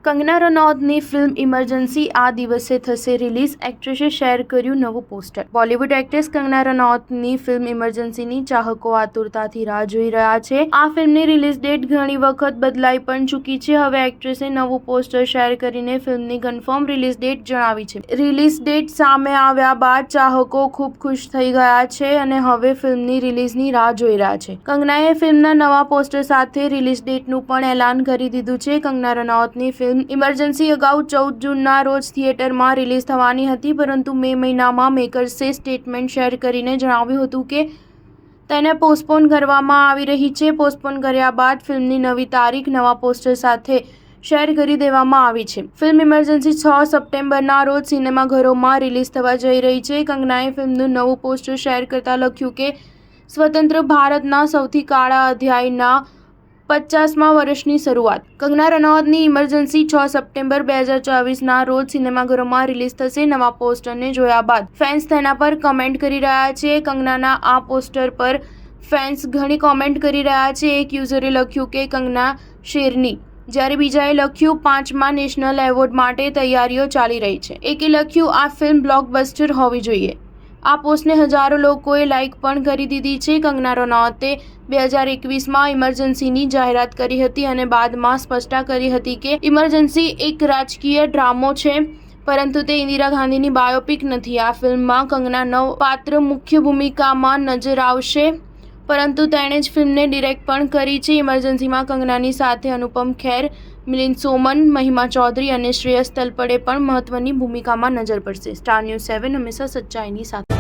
કંગના રનૌતની film emergency આ દિવસે થશે રિલીઝ. એક્ટ્રેસે શેર કર્યું નવું પોસ્ટર. બોલિવૂડ એક્ટ્રેસ કંગના રનૌતની ફિલ્મ ઇમરજન્સીની ચાહકો આતુરતાથી રાહ જોઈ રહ્યા છે. આ ફિલ્મની રિલીઝ ડેટ ઘણી વખત બદલાઈ પણ ચૂકી છે. હવે એક્ટ્રેસે નવું પોસ્ટર શેર કરીને ફિલ્મની કન્ફર્મ રિલીઝ ડેટ જણાવી છે. રિલીઝ ડેટ સામે આવ્યા બાદ ચાહકો ખૂબ ખુશ થઈ ગયા છે અને હવે ફિલ્મની રિલીઝની રાહ જોઈ રહ્યા છે. કંગનાએ ફિલ્મના નવા પોસ્ટર સાથે રિલીઝ ડેટનું પણ એલાન કરી દીધું છે. કંગના રનૌતની ફિલ્મ ઇમરજન્સી અગાઉ 14 જૂનના રોજ થિયેટરમાં રિલીઝ થવાની હતી, પરંતુ મે મહિનામાં મેકર્સે સ્ટેટમેન્ટ શેર કરીને જણાવ્યું હતું કે તેને પોસ્ટપોન કરવામાં આવી રહી છે. પોસ્ટપોન કર્યા બાદ ફિલ્મની નવી તારીખ નવા પોસ્ટર સાથે શેર કરી દેવામાં આવી છે. ફિલ્મ ઇમરજન્સી 6 સપ્ટેમ્બરના રોજ સિનેમાઘરોમાં રિલીઝ થવા જઈ રહી છે. કંગનાએ ફિલ્મનું નવું પોસ્ટર શેર કરતા લખ્યું કે સ્વતંત્ર ભારતના સૌથી કાળા અધ્યાયના 50મા વર્ષની શરૂઆત. કંગના રનૌતની ઇમરજન્સી 6 સપ્ટેમ્બર 2024ના રોજ સિનેમાઘરોમાં રિલીઝ થશે. નવા પોસ્ટરને જોયા બાદ ફેન્સ તેના પર કમેન્ટ કરી રહ્યા છે. કંગનાના આ પોસ્ટર પર ફેન્સ ઘણી કોમેન્ટ કરી રહ્યા છે. એક યુઝરે લખ્યું કે કંગના શેરની, જ્યારે બીજાએ લખ્યું 5મા નેશનલ એવોર્ડ માટે તૈયારીઓ ચાલી રહી છે. એકે લખ્યું આ ફિલ્મ બ્લોકબસ્ટર હોવી જોઈએ. આ પોસ્ટને હજારો લોકોએ લાઇક પણ કરી દીધી છે. કંગના રનૌતે 2021માં ઇમરજન્સીની જાહેરાત કરી હતી અને બાદમાં સ્પષ્ટતા કરી હતી કે ઇમરજન્સી એક રાજકીય ડ્રામો છે, પરંતુ તે ઇન્દિરા ગાંધીની બાયોપિક નથી. આ ફિલ્મમાં કંગના નવ પાત્ર મુખ્ય ભૂમિકામાં નજર આવશે, પરંતુ તેણે જ ફિલ્મને ડિરેક્ટ પણ કરી છે. ઇમરજન્સીમાં કંગનાની સાથે અનુપમ ખેર, મિલિંદ સોમન, મહિમા ચૌધરી અને શ્રેયસ તલપડે પણ મહત્વની ભૂમિકામાં નજર પડશે. સ્ટાર ન્યૂઝ 7 હંમેશા સચ્ચાઈની સાથે.